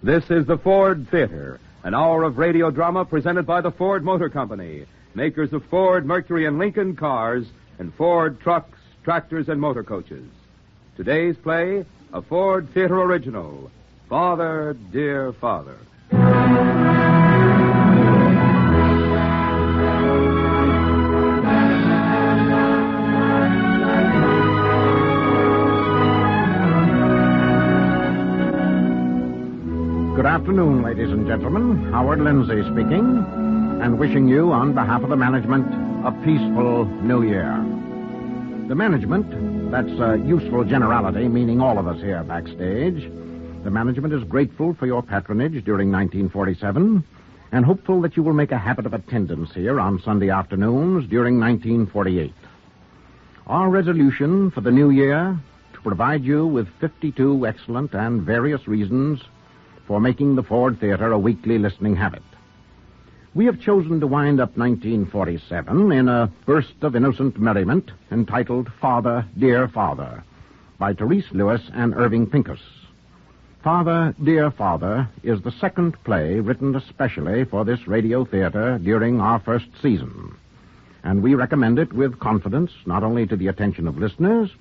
This is the Ford Theater, an hour of radio drama presented by the Ford Motor Company, makers of Ford, Mercury, and Lincoln cars, and Ford trucks, tractors, and motor coaches. Today's play, a Ford Theater original, Father, Dear Father. Good afternoon, ladies and gentlemen. Howard Lindsay speaking, and wishing you, on behalf of the management, a peaceful New Year. The management, that's a useful generality, meaning all of us here backstage. The management is grateful for your patronage during 1947 and hopeful that you will make a habit of attendance here on Sunday afternoons during 1948. Our resolution for the new year, to provide you with 52 excellent and various reasons for making the Ford Theater a weekly listening habit. We have chosen to wind up 1947 in a burst of innocent merriment entitled Father, Dear Father, by Therese Lewis and Irving Pincus. Father, Dear Father is the second play written especially for this radio theater during our first season, and we recommend it with confidence not only to the attention of listeners,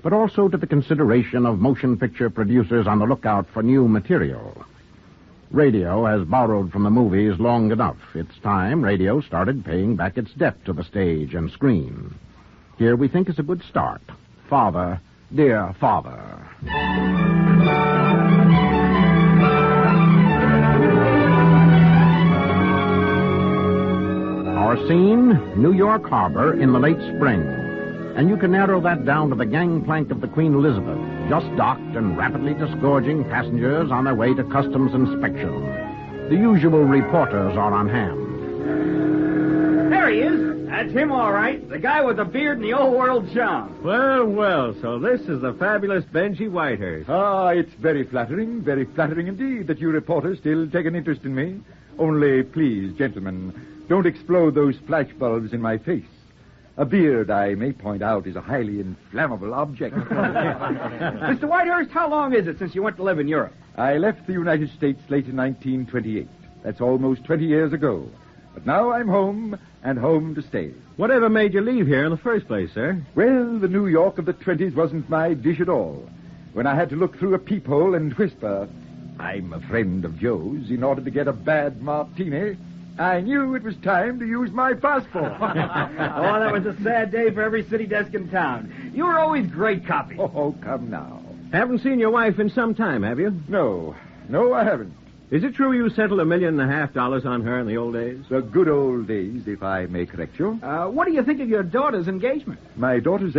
but also to the consideration of motion picture producers on the lookout for new material. Radio has borrowed from the movies long enough. It's time radio started paying back its debt to the stage and screen. Here we think is a good start. Father, Dear Father. Our scene, New York Harbor in the late spring. And you can narrow that down to the gangplank of the Queen Elizabeth, just docked and rapidly disgorging passengers on their way to customs inspection. The usual reporters are on hand. There he is. That's him, all right. The guy with the beard and the old world charm. Well, so this is the fabulous Benji Whitehurst. Ah, it's very flattering indeed that you reporters still take an interest in me. Only, please, gentlemen, don't explode those flashbulbs in my face. A beard, I may point out, is a highly inflammable object. Mr. Whitehurst, how long is it since you went to live in Europe? I left the United States late in 1928. That's almost 20 years ago. But now I'm home, and home to stay. Whatever made you leave here in the first place, sir? Well, the New York of the 20s wasn't my dish at all. When I had to look through a peephole and whisper, "I'm a friend of Joe's," in order to get a bad martini, I knew it was time to use my passport. Oh, that was a sad day for every city desk in town. You were always great copy. Oh, come now. Haven't seen your wife in some time, have you? No, I haven't. Is it true you settled $1.5 million on her in the old days? The good old days, if I may correct you. What do you think of your daughter's engagement? My daughter's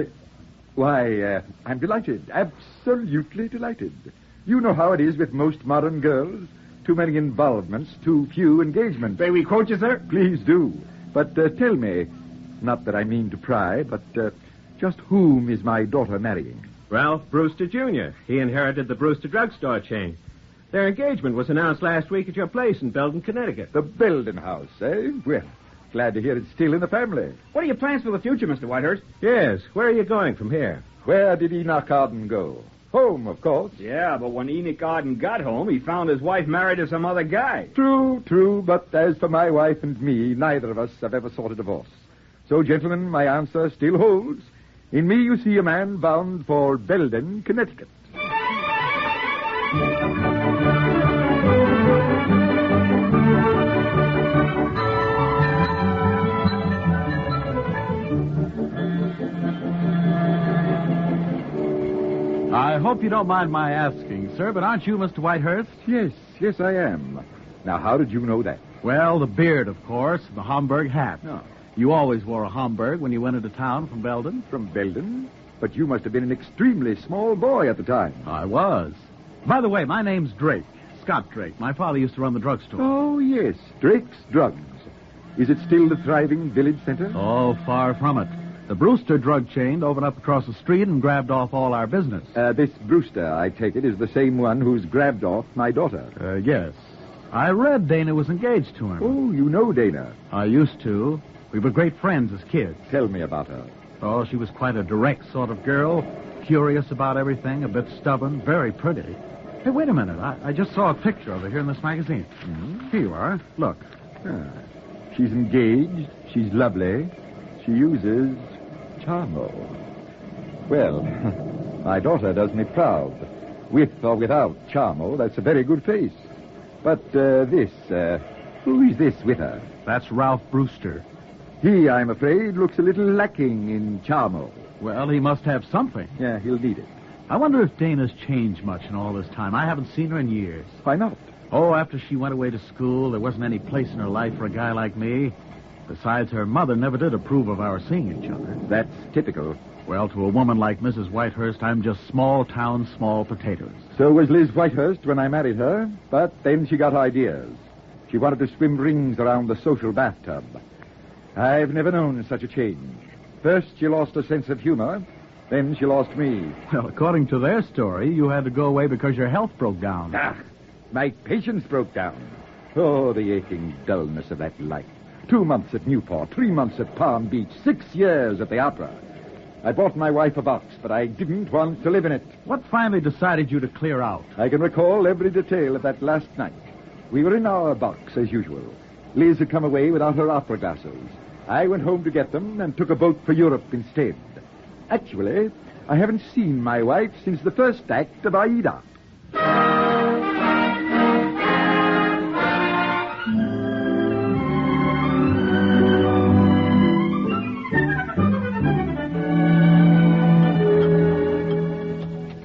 Why, I'm delighted. Absolutely delighted. You know how it is with most modern girls. Too many involvements, too few engagements. May we quote you, sir? Please do. But tell me, not that I mean to pry, but just whom is my daughter marrying? Ralph Brewster, Jr. He inherited the Brewster drugstore chain. Their engagement was announced last week at your place in Belden, Connecticut. The Belden house, eh? Well, glad to hear it's still in the family. What are your plans for the future, Mr. Whitehurst? Yes. Where are you going from here? Where did Enoch Arden go? Home, of course. Yeah, but when Enoch Arden got home, he found his wife married to some other guy. True, but as for my wife and me, neither of us have ever sought a divorce. So, gentlemen, my answer still holds. In me you see a man bound for Belden, Connecticut. I hope you don't mind my asking, sir, but aren't you Mr. Whitehurst? Yes, I am. Now, how did you know that? Well, the beard, of course, the Homburg hat. No. You always wore a Homburg when you went into town from Belden? From Belden? But you must have been an extremely small boy at the time. I was. By the way, my name's Drake, Scott Drake. My father used to run the drugstore. Oh, yes, Drake's Drugs. Is it still the thriving village center? Oh, far from it. The Brewster drug chain opened up across the street and grabbed off all our business. This Brewster, I take it, is the same one who's grabbed off my daughter. Yes. I read Dana was engaged to him. Oh, you know Dana. I used to. We were great friends as kids. Tell me about her. Oh, she was quite a direct sort of girl, curious about everything, a bit stubborn, very pretty. Hey, wait a minute. I just saw a picture of her here in this magazine. Hmm? Here you are. Look. Ah, she's engaged. She's lovely. She uses charmo. Well, my daughter does me proud. With or without charmo, that's a very good face. But who is this with her? That's Ralph Brewster. He, I'm afraid, looks a little lacking in charmo. Well, he must have something. Yeah, he'll need it. I wonder if Dana's changed much in all this time. I haven't seen her in years. Why not? Oh, after she went away to school, there wasn't any place in her life for a guy like me. Besides, her mother never did approve of our seeing each other. That's typical. Well, to a woman like Mrs. Whitehurst, I'm just small town, small potatoes. So was Liz Whitehurst when I married her, but then she got ideas. She wanted to swim rings around the social bathtub. I've never known such a change. First, she lost her sense of humor. Then she lost me. Well, according to their story, you had to go away because your health broke down. Ah, my patience broke down. Oh, the aching dullness of that life. 2 months at Newport, 3 months at Palm Beach, 6 years at the opera. I bought my wife a box, but I didn't want to live in it. What finally decided you to clear out? I can recall every detail of that last night. We were in our box, as usual. Liz had come away without her opera glasses. I went home to get them and took a boat for Europe instead. Actually, I haven't seen my wife since the first act of Aida.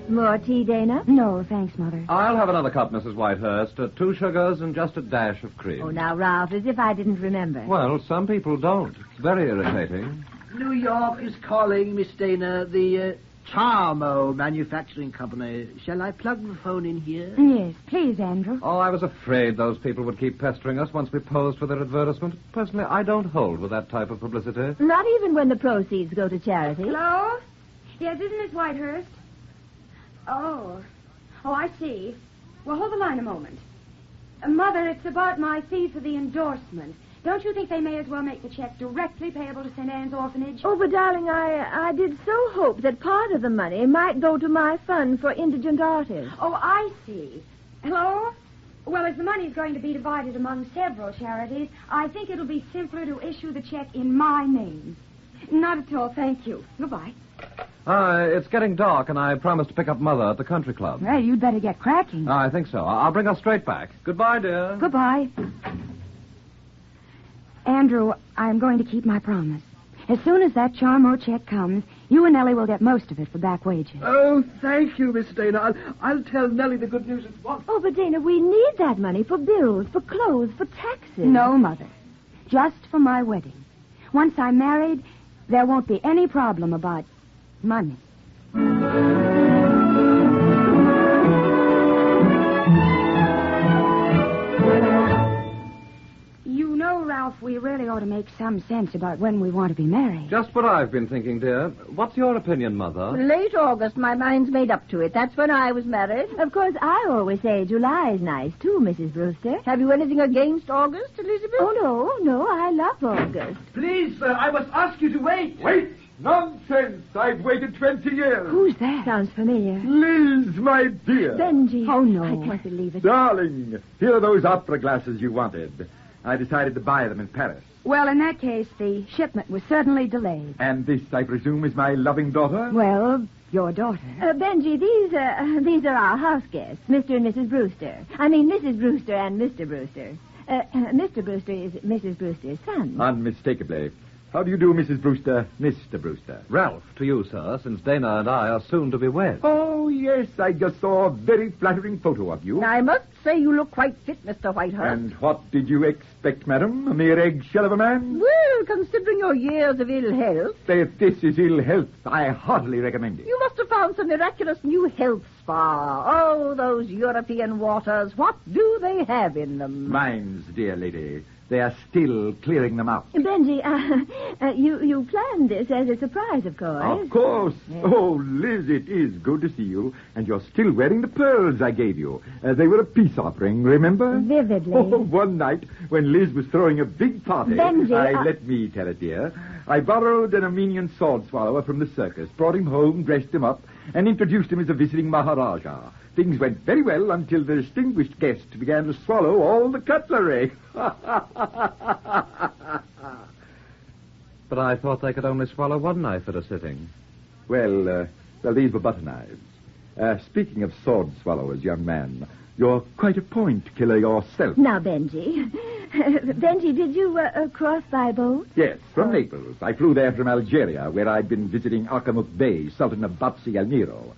More tea, Dana? No, thanks, Mother. I'll have another cup, Mrs. Whitehurst. 2 sugars and just a dash of cream. Oh, now, Ralph, as if I didn't remember. Well, some people don't. Very irritating. New York is calling, Miss Dana, the Charmo Manufacturing Company. Shall I plug the phone in here? Yes, please, Andrew. Oh, I was afraid those people would keep pestering us once we posed for their advertisement. Personally, I don't hold with that type of publicity. Not even when the proceeds go to charity. Hello? Yes, isn't Miss Whitehurst? Oh, I see. Well, hold the line a moment. Mother, it's about my fee for the endorsement. Don't you think they may as well make the check directly payable to St. Anne's Orphanage? Oh, but, darling, I did so hope that part of the money might go to my fund for indigent artists. Oh, I see. Hello? Well, as the money's going to be divided among several charities, I think it'll be simpler to issue the check in my name. Not at all, thank you. Goodbye. It's getting dark, and I promised to pick up Mother at the country club. Well, you'd better get cracking. I think so. I'll bring her straight back. Goodbye, dear. Goodbye. Andrew, I'm going to keep my promise. As soon as that Charmo check comes, you and Nellie will get most of it for back wages. Oh, thank you, Miss Dana. I'll tell Nellie the good news at once. Oh, but, Dana, we need that money for bills, for clothes, for taxes. No, Mother. Just for my wedding. Once I'm married, there won't be any problem about money. You know, Ralph, we really ought to make some sense about when we want to be married. Just what I've been thinking, dear. What's your opinion, Mother? Late August, my mind's made up to it. That's when I was married. Of course, I always say July's nice, too, Mrs. Brewster. Have you anything against August, Elizabeth? Oh, no, I love August. Please, sir, I must ask you to wait. Wait! Nonsense! I've waited 20 years. Who's that? Sounds familiar. Liz, my dear. Benji. Oh, no. I can't believe it. Darling, here are those opera glasses you wanted. I decided to buy them in Paris. Well, in that case, the shipment was certainly delayed. And this, I presume, is my loving daughter? Well, your daughter. Benji, these are our house guests, Mr. and Mrs. Brewster. I mean, Mrs. Brewster and Mr. Brewster. Mr. Brewster is Mrs. Brewster's son. Unmistakably. How do you do, Mrs. Brewster, Mr. Brewster? Ralph, to you, sir, since Dana and I are soon to be wed. Oh, yes, I just saw a very flattering photo of you. I must say you look quite fit, Mr. Whitehurst. And what did you expect, madam? A mere eggshell of a man? Well, considering your years of ill health... If this is ill health, I heartily recommend it. You must have found some miraculous new health spa. Oh, those European waters, what do they have in them? Mines, dear lady. They are still clearing them out. Benji, you planned this as a surprise, of course. Of course. Yes. Oh, Liz, it is good to see you. And you're still wearing the pearls I gave you. They were a peace offering, remember? Vividly. Oh, one night when Liz was throwing a big party... Benji, let me tell it, dear. I borrowed an Armenian sword swallower from the circus, brought him home, dressed him up, and introduced him as a visiting Maharaja. Things went very well until the distinguished guest began to swallow all the cutlery. But I thought they could only swallow one knife at a sitting. Well, these were butter knives. Speaking of sword swallowers, young man, you're quite a point killer yourself. Now, Benji. Benji, did you cross by boat? Yes, from Naples. I flew there from Algeria, where I'd been visiting Akamuk Bey, Sultan of Batsi El Nero.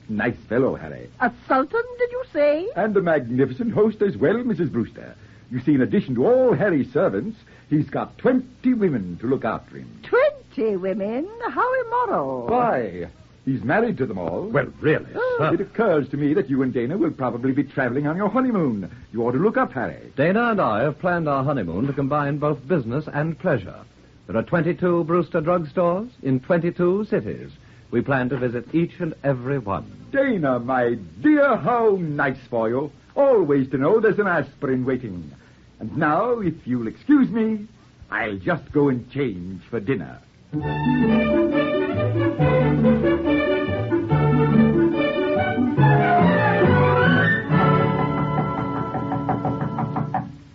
Nice fellow, Harry. A sultan, did you say? And a magnificent host as well, Mrs. Brewster. You see, in addition to all Harry's servants, he's got 20 women to look after him. 20 women? How immoral. Why? He's married to them all. Well, really, sir. It occurs to me that you and Dana will probably be traveling on your honeymoon. You ought to look up Harry. Dana and I have planned our honeymoon to combine both business and pleasure. There are 22 Brewster drugstores in 22 cities. We plan to visit each and every one. Dana, my dear, how nice for you. Always to know there's an aspirin waiting. And now, if you'll excuse me, I'll just go and change for dinner.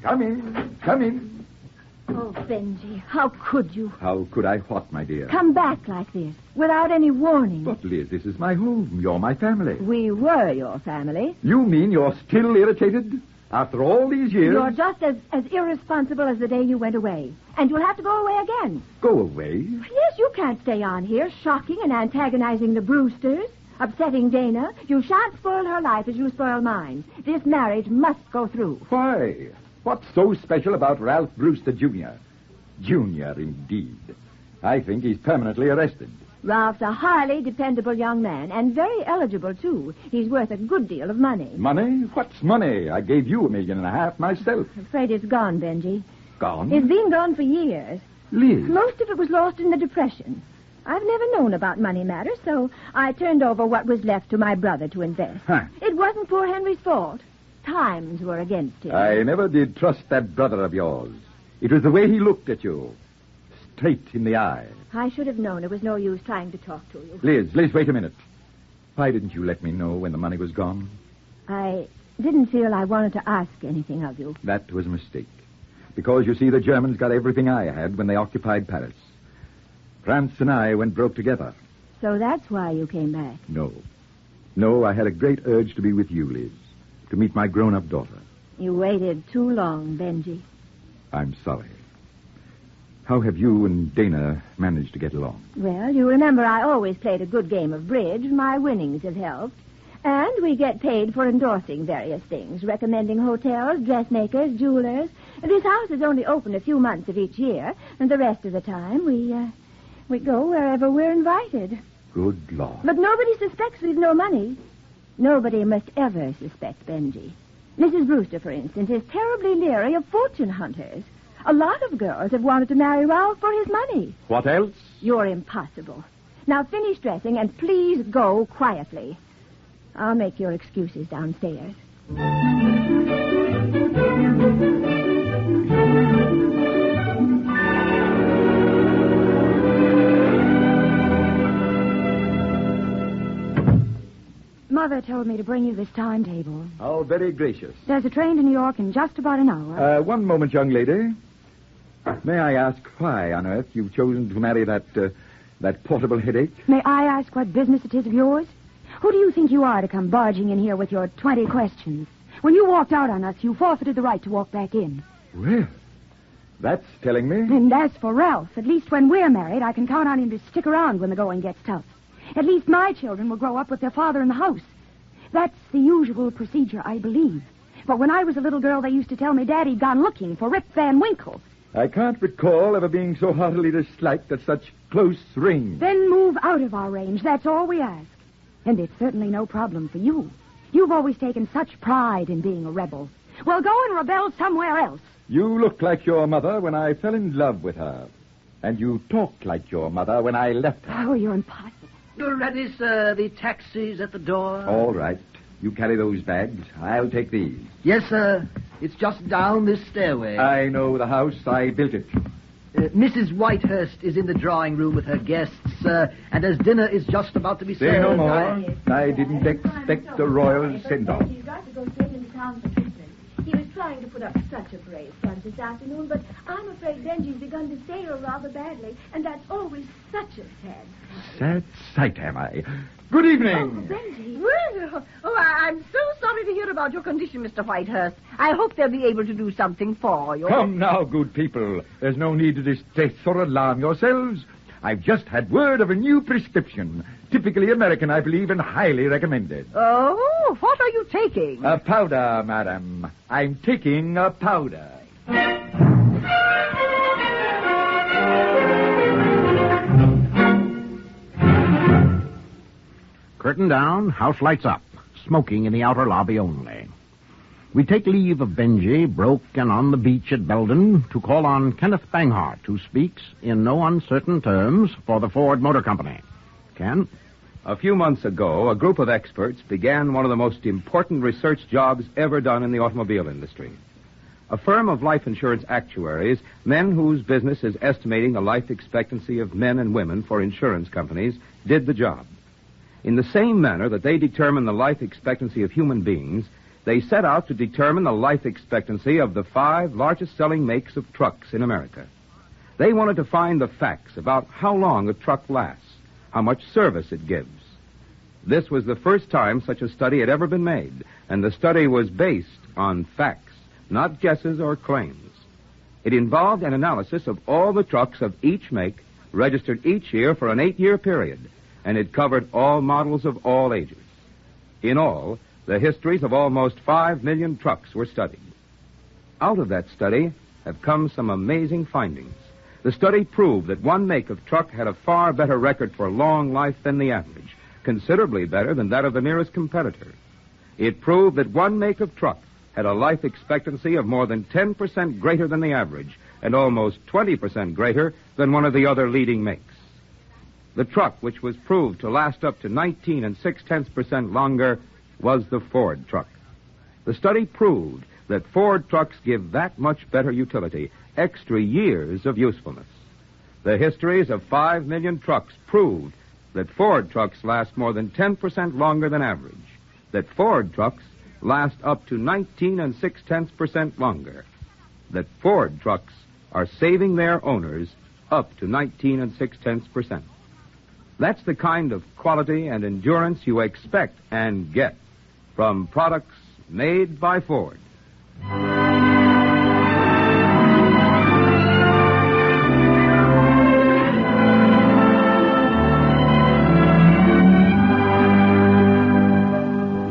Come in, come in. Oh, Benji, how could you? How could I what, my dear? Come back like this, without any warning. But, Liz, this is my home. You're my family. We were your family. You mean you're still irritated? After all these years? You're just as irresponsible as the day you went away. And you'll have to go away again. Go away? Yes, you can't stay on here, shocking and antagonizing the Brewsters, upsetting Dana. You shan't spoil her life as you spoil mine. This marriage must go through. Why? What's so special about Ralph Brewster, Jr.? Jr., indeed. I think he's permanently arrested. Ralph's a highly dependable young man, and very eligible, too. He's worth a good deal of money. Money? What's money? I gave you $1.5 million myself. I'm afraid it's gone, Benji. Gone? It's been gone for years. Liz. Most of it was lost in the Depression. I've never known about money matters, so I turned over what was left to my brother to invest. Huh. It wasn't poor Henry's fault. Times were against him. I never did trust that brother of yours. It was the way he looked at you. Straight in the eye. I should have known it was no use trying to talk to you. Liz, wait a minute. Why didn't you let me know when the money was gone? I didn't feel I wanted to ask anything of you. That was a mistake. Because, you see, the Germans got everything I had when they occupied Paris. France and I went broke together. So that's why you came back. No, I had a great urge to be with you, Liz. To meet my grown-up daughter. You waited too long, Benji. I'm sorry. How have you and Dana managed to get along? Well, you remember I always played a good game of bridge. My winnings have helped. And we get paid for endorsing various things, recommending hotels, dressmakers, jewelers. This house is only open a few months of each year, and the rest of the time we go wherever we're invited. Good Lord. But nobody suspects we've no money. Nobody must ever suspect Benji. Mrs. Brewster, for instance, is terribly leery of fortune hunters. A lot of girls have wanted to marry Ralph for his money. What else? You're impossible. Now finish dressing and please go quietly. I'll make your excuses downstairs. Mother told me to bring you this timetable. Oh, very gracious. There's a train to New York in just about an hour. One moment, young lady. May I ask why on earth you've chosen to marry that portable headache? May I ask what business it is of yours? Who do you think you are to come barging in here with your 20 questions? When you walked out on us, you forfeited the right to walk back in. Well, that's telling me. And as for Ralph, at least when we're married, I can count on him to stick around when the going gets tough. At least my children will grow up with their father in the house. That's the usual procedure, I believe. But when I was a little girl, they used to tell me Daddy'd gone looking for Rip Van Winkle. I can't recall ever being so heartily disliked at such close range. Then move out of our range. That's all we ask. And it's certainly no problem for you. You've always taken such pride in being a rebel. Well, go and rebel somewhere else. You looked like your mother when I fell in love with her. And you talked like your mother when I left her. Oh, you're impossible. You're ready, sir. The taxi's at the door. All right. You carry those bags. I'll take these. Yes, sir. It's just down this stairway. I know the house. I built it. Mrs. Whitehurst is in the drawing room with her guests, and as dinner is just about to be served... Say no more. I didn't expect a royal send-off. He's got to go straight into town for treatment. He was trying to put up such a brave front this afternoon, but I'm afraid Benji's begun to sail rather badly, and that's always such a sad sight. Sad sight, am I? Good evening. Oh, Benji. Well, I'm so sorry to hear about your condition, Mr. Whitehurst. I hope they'll be able to do something for you. Come now, good people. There's no need to distress or alarm yourselves. I've just had word of a new prescription. Typically American, I believe, and highly recommended. Oh, what are you taking? A powder, madam. I'm taking a powder. Curtain down, house lights up. Smoking in the outer lobby only. We take leave of Benji, broke and on the beach at Belden, to call on Kenneth Banghart, who speaks in no uncertain terms for the Ford Motor Company. Ken? A few months ago, a group of experts began one of the most important research jobs ever done in the automobile industry. A firm of life insurance actuaries, men whose business is estimating the life expectancy of men and women for insurance companies, did the job. In the same manner that they determine the life expectancy of human beings, they set out to determine the life expectancy of the 5 largest selling makes of trucks in America. They wanted to find the facts about how long a truck lasts, how much service it gives. This was the first time such a study had ever been made, and the study was based on facts, not guesses or claims. It involved an analysis of all the trucks of each make, registered each year for an 8-year period, and it covered all models of all ages. In all, the histories of almost 5 million trucks were studied. Out of that study have come some amazing findings. The study proved that one make of truck had a far better record for long life than the average, considerably better than that of the nearest competitor. It proved that one make of truck had a life expectancy of more than 10% greater than the average and almost 20% greater than one of the other leading makes. The truck, which was proved to last up to 19 6/10% longer, was the Ford truck. The study proved that Ford trucks give that much better utility, extra years of usefulness. The histories of 5 million trucks proved that Ford trucks last more than 10% longer than average, that Ford trucks last up to 19 6/10% longer, that Ford trucks are saving their owners up to 19 6/10%. That's the kind of quality and endurance you expect and get from products made by Ford.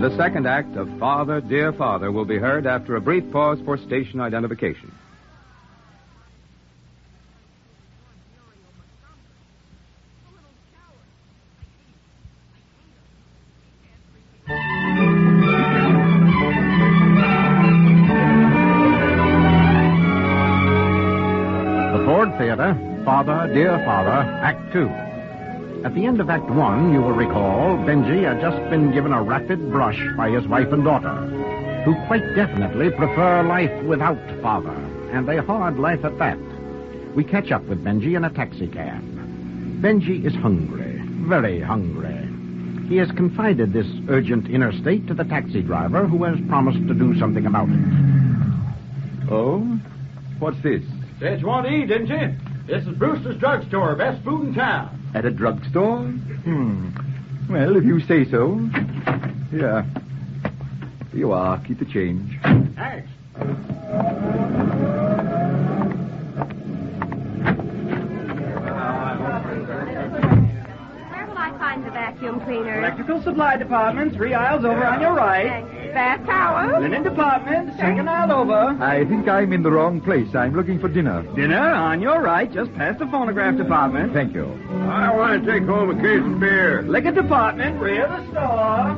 The second act of Father, Dear Father will be heard after a brief pause for station identification. Theater, Father, Dear Father, Act 2. At the end of Act 1, you will recall, Benji had just been given a rapid brush by his wife and daughter, who quite definitely prefer life without father, and a hard life at that. We catch up with Benji in a taxicab. Benji is hungry, very hungry. He has confided this urgent inner state to the taxi driver, who has promised to do something about it. Oh? What's this? Said you want to eat, didn't you? This is Brewster's Drugstore, best food in town. At a drugstore? Well, if you say so. Here. Here you are. Keep the change. Thanks. Where will I find the vacuum cleaner? Electrical supply department, 3 aisles over on your right. Bath towels? Linen department, 2nd aisle over. I think I'm in the wrong place. I'm looking for dinner. Dinner on your right, just past the phonograph department. Thank you. I want to take home a case of beer. Liquor department, rear of the store.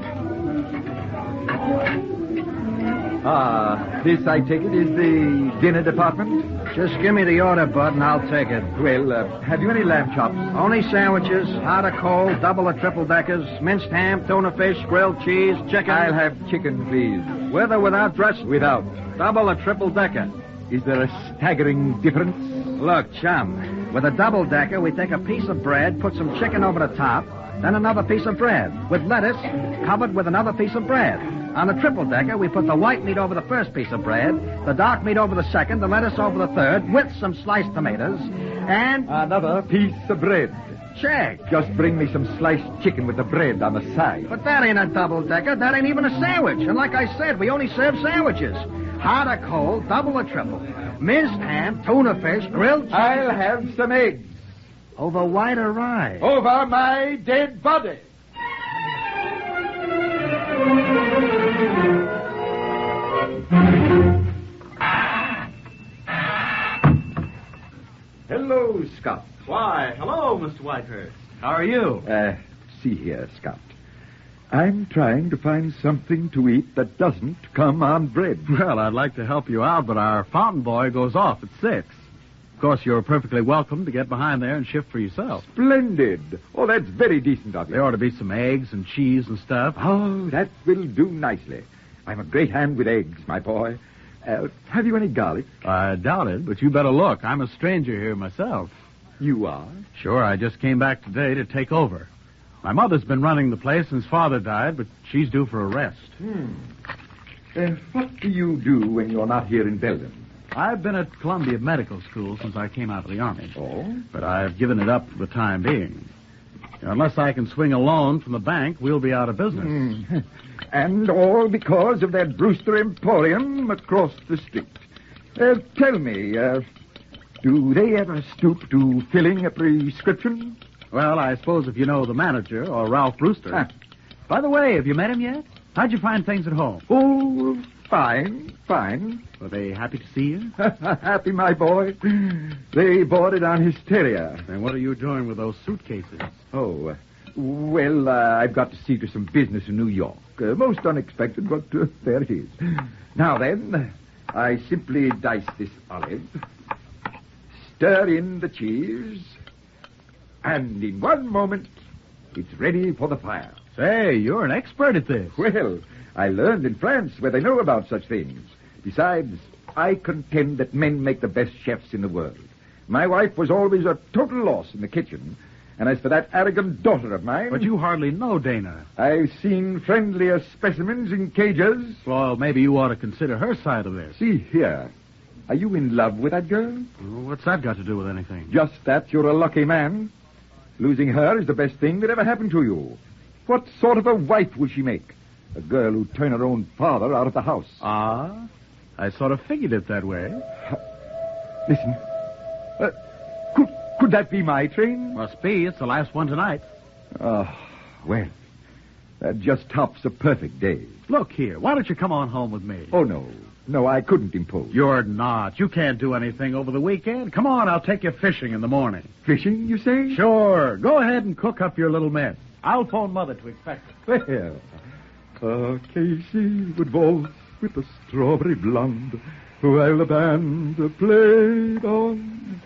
Ah, this, I take it, is the dinner department? Just give me the order, Bud, and I'll take it. Well, have you any lamb chops? Only sandwiches, hot or cold, double or triple deckers, minced ham, tuna fish, grilled cheese, chicken. I'll have chicken, please. With or without dressing? Without. Double or triple decker? Is there a staggering difference? Look, chum, with a double-decker, we take a piece of bread, put some chicken over the top, then another piece of bread, with lettuce covered with another piece of bread. On the triple-decker, we put the white meat over the first piece of bread, the dark meat over the second, the lettuce over the third, with some sliced tomatoes, and... Another piece of bread. Check. Just bring me some sliced chicken with the bread on the side. But that ain't a double-decker. That ain't even a sandwich. And like I said, we only serve sandwiches. Hot or cold, double or triple. Minced ham, tuna fish, grilled chicken. I'll have some eggs. Over white or rye? Over my dead body. Hello, Scott. Why, hello, Mr. Whitehurst. How are you? See here, Scott. I'm trying to find something to eat that doesn't come on bread. Well, I'd like to help you out, but our fountain boy goes off at 6. Of course, you're perfectly welcome to get behind there and shift for yourself. Splendid. Oh, that's very decent of you. There ought to be some eggs and cheese and stuff. Oh, that will do nicely. I'm a great hand with eggs, my boy. Have you any garlic? I doubt it, but you better look. I'm a stranger here myself. You are? Sure, I just came back today to take over. My mother's been running the place since Father died, but she's due for a rest. What do you do when you're not here in Belgium? I've been at Columbia Medical School since I came out of the Army. Oh? But I've given it up for the time being. Unless I can swing a loan from the bank, we'll be out of business. And all because of that Brewster Emporium across the street. Tell me, do they ever stoop to filling a prescription? Well, I suppose if you know the manager, or Ralph Brewster. By the way, have you met him yet? How'd you find things at home? Oh, fine. Were they happy to see you? Happy, my boy. They boarded on hysteria. And what are you doing with those suitcases? Oh, well, I've got to see to some business in New York. Most unexpected, but there it is. Now then, I simply dice this olive, stir in the cheese, and in one moment, it's ready for the fire. Say, you're an expert at this. Well, I learned in France where they know about such things. Besides, I contend that men make the best chefs in the world. My wife was always a total loss in the kitchen. And as for that arrogant daughter of mine... But you hardly know Dana. I've seen friendlier specimens in cages. Well, maybe you ought to consider her side of this. See here. Are you in love with that girl? Well, what's that got to do with anything? Just that you're a lucky man. Losing her is the best thing that ever happened to you. What sort of a wife will she make? A girl who'd turn her own father out of the house. Ah, I sort of figured it that way. Listen. Could that be my train? Must be. It's the last one tonight. Oh, well, that just tops a perfect day. Look here. Why don't you come on home with me? Oh, no. No, I couldn't impose. You're not. You can't do anything over the weekend. Come on, I'll take you fishing in the morning. Fishing, you say? Sure. Go ahead and cook up your little mess. I'll phone Mother to expect it. Well, Casey would waltz with the strawberry blonde while the band played on.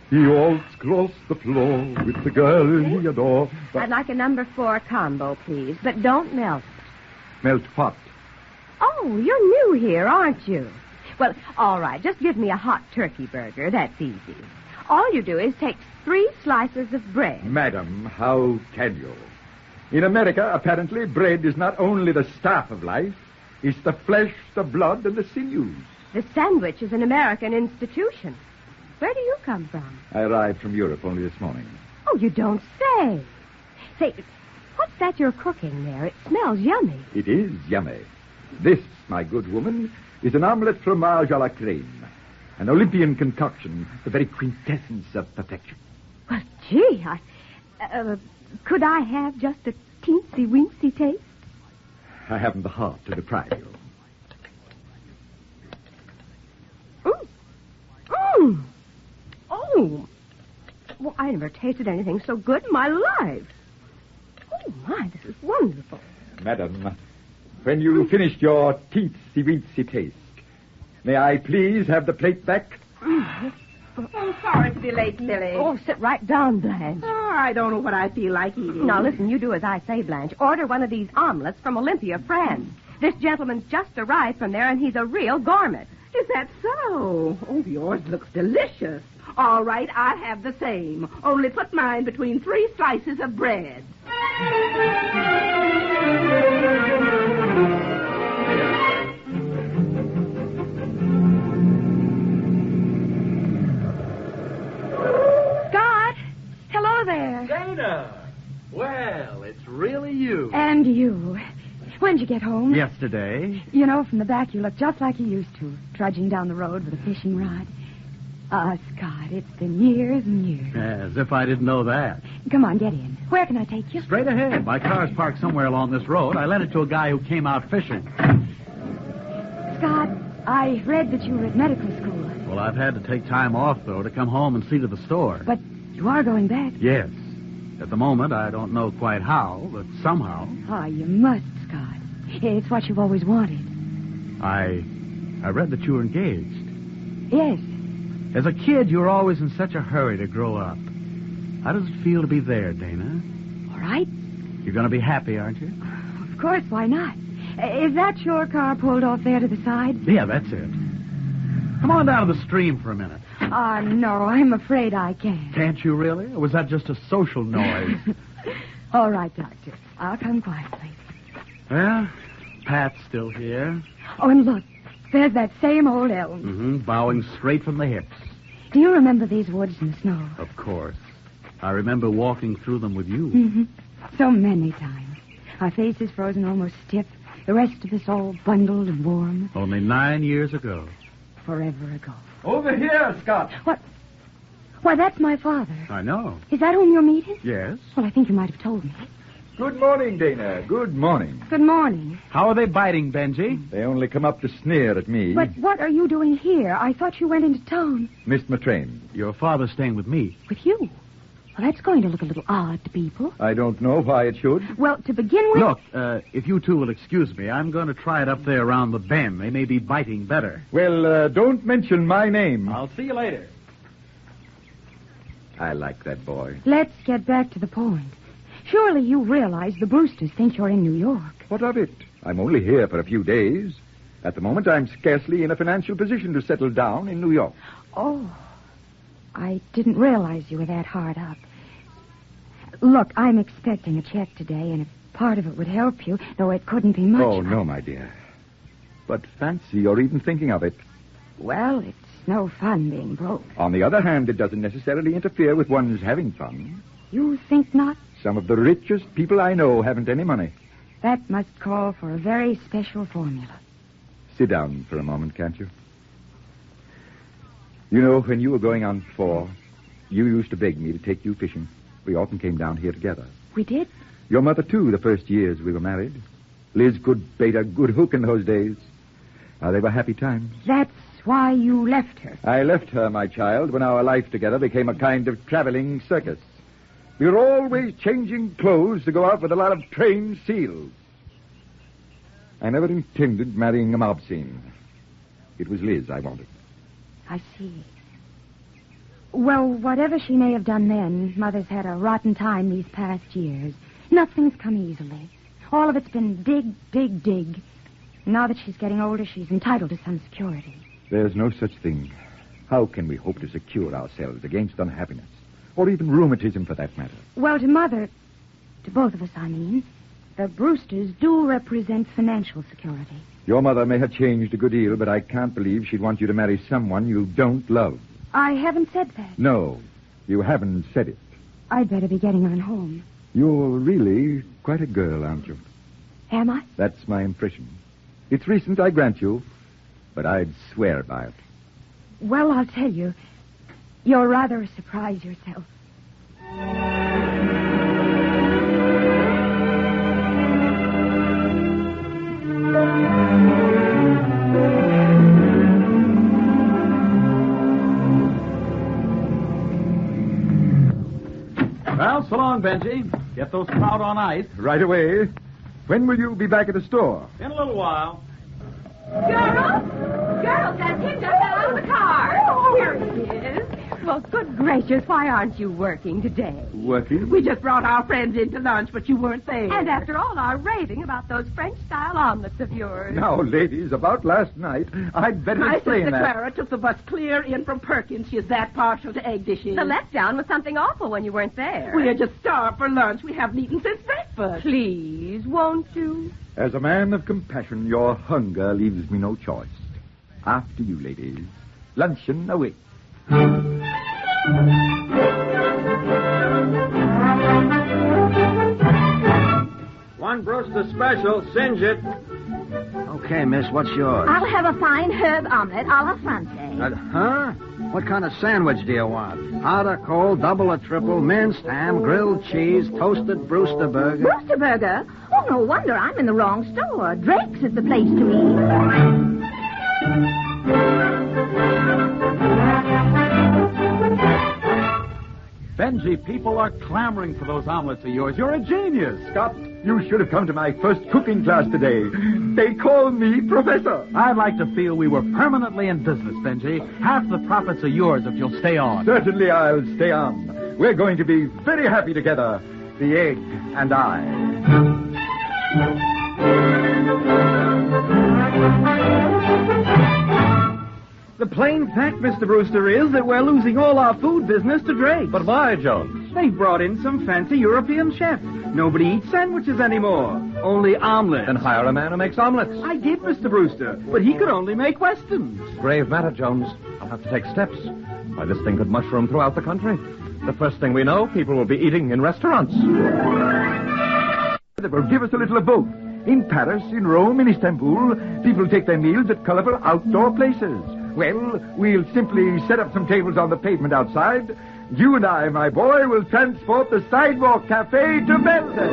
He waltzed across the floor with the girl he adored. I'd like a number 4 combo, please, but don't melt it. Melt what? Oh, you're new here, aren't you? Well, all right, just give me a hot turkey burger. That's easy. All you do is take 3 slices of bread. Madam, how can you? In America, apparently, bread is not only the staff of life, it's the flesh, the blood, and the sinews. The sandwich is an American institution. Where do you come from? I arrived from Europe only this morning. Oh, you don't say. Say, what's that you're cooking there? It smells yummy. It is yummy. This, my good woman, is an omelette fromage à la crème. An Olympian concoction, the very quintessence of perfection. Well, gee, could I have just a teensy-weensy taste? I haven't the heart to deprive you. Oh, well, I never tasted anything so good in my life. Oh, my, this is wonderful. Madam, when you finished your teensy-weensy taste, may I please have the plate back? I'm sorry to be late, Millie. Oh, sit right down, Blanche. Oh, I don't know what I feel like eating. Now, listen, you do as I say, Blanche. Order one of these omelets from Olympia, France. This gentleman's just arrived from there, and he's a real gourmet. Is that so? Oh, yours looks delicious. All right, I'll have the same. Only put mine between 3 slices of bread. Scott! Hello there. Dana! Well, it's really you. And you. When'd you get home? Yesterday. You know, from the back you look just like you used to, trudging down the road with a fishing rod. Scott, it's been years and years. As if I didn't know that. Come on, get in. Where can I take you? Straight ahead. My car's parked somewhere along this road. I lent it to a guy who came out fishing. Scott, I read that you were at medical school. Well, I've had to take time off, though, to come home and see to the store. But you are going back? Yes. At the moment, I don't know quite how, but somehow. Oh, you must, Scott. It's what you've always wanted. I read that you were engaged. Yes. As a kid, you were always in such a hurry to grow up. How does it feel to be there, Dana? All right. You're going to be happy, aren't you? Of course, why not? Is that your car pulled off there to the side? Yeah, that's it. Come on down to the stream for a minute. No, I'm afraid I can't. Can't you really? Or was that just a social noise? All right, Doctor. I'll come quietly. Well, Pat's still here. Oh, and look. There's that same old elm. Mm-hmm, bowing straight from the hips. Do you remember these woods in the snow? Of course. I remember walking through them with you. Mm-hmm. So many times. Our faces frozen almost stiff. The rest of us all bundled and warm. Only 9 years ago. Forever ago. Over here, Scott. What? Why, that's my father. I know. Is that whom you're meeting? Yes. Well, I think you might have told me. Good morning, Dana. Good morning. Good morning. How are they biting, Benji? They only come up to sneer at me. But what are you doing here? I thought you went into town. Missed my train. Your father's staying with me. With you? Well, that's going to look a little odd to people. I don't know why it should. Well, to begin with... Look, if you two will excuse me, I'm going to try it up there around the bend. They may be biting better. Well, don't mention my name. I'll see you later. I like that boy. Let's get back to the point. Surely you realize the Brewsters think you're in New York. What of it? I'm only here for a few days. At the moment, I'm scarcely in a financial position to settle down in New York. Oh, I didn't realize you were that hard up. Look, I'm expecting a check today, and if part of it would help you, though it couldn't be much... Oh, no, my dear. But fancy you're even thinking of it. Well, it's no fun being broke. On the other hand, it doesn't necessarily interfere with one's having fun. You think not? Some of the richest people I know haven't any money. That must call for a very special formula. Sit down for a moment, can't you? You know, when you were going on 4, you used to beg me to take you fishing. We often came down here together. We did? Your mother, too, the first years we were married. Liz could bait a good hook in those days. They were happy times. That's why you left her. I left her, my child, when our life together became a kind of traveling circus. We were always changing clothes to go out with a lot of trained seals. I never intended marrying a mob scene. It was Liz I wanted. I see. Well, whatever she may have done then, Mother's had a rotten time these past years. Nothing's come easily. All of it's been dig, dig, dig. Now that she's getting older, she's entitled to some security. There's no such thing. How can we hope to secure ourselves against unhappiness? Or even rheumatism, for that matter? Well, to Mother, to both of us, I mean, the Brewsters do represent financial security. Your mother may have changed a good deal, but I can't believe she'd want you to marry someone you don't love. I haven't said that. No, you haven't said it. I'd better be getting on home. You're really quite a girl, aren't you? Am I? That's my impression. It's recent, I grant you, but I'd swear by it. Well, I'll tell you, you're rather a surprise yourself. Well, so long, Benji. Get those trout on ice. Right away. When will you be back at the store? In a little while. Girls, that's him just got out of the car. Oh, here he is. Well, good gracious, why aren't you working today? Working? We just brought our friends in to lunch, but you weren't there. And after all our raving about those French-style omelets of yours. Now, ladies, about last night, I'd better My explain sister that. Clara took the bus clear in from Perkins. She is that partial to egg dishes. The letdown was something awful when you weren't there. We are just starved for lunch. We haven't eaten since breakfast. Please, won't you? As a man of compassion, your hunger leaves me no choice. After you, ladies. Luncheon away. One Brewster special, singe it. Okay, miss, what's yours? I'll have a fine herb omelet a la Francais. Huh? What kind of sandwich do you want? Hot or cold, double or triple, minced ham, grilled cheese, toasted Brewster burger? Brewster burger? Oh, no wonder I'm in the wrong store. Drake's is the place to eat. Benji, people are clamoring for those omelets of yours. You're a genius. Scott, you should have come to my first cooking class today. They call me Professor. I'd like to feel we were permanently in business, Benji. Half the profits are yours if you'll stay on. Certainly I'll stay on. We're going to be very happy together, the egg and I. The plain fact, Mr. Brewster, is that we're losing all our food business to Drake. But why, Jones? They brought in some fancy European chef. Nobody eats sandwiches anymore. Only omelets. Then hire a man who makes omelets. I did, Mr. Brewster, but he could only make westerns. Grave matter, Jones. I'll have to take steps. Why, this thing could mushroom throughout the country. The first thing we know, people will be eating in restaurants. That will give us a little of both. In Paris, in Rome, in Istanbul, people take their meals at colorful outdoor places. Well, we'll simply set up some tables on the pavement outside. You and I, my boy, will transport the Sidewalk Cafe to Belden.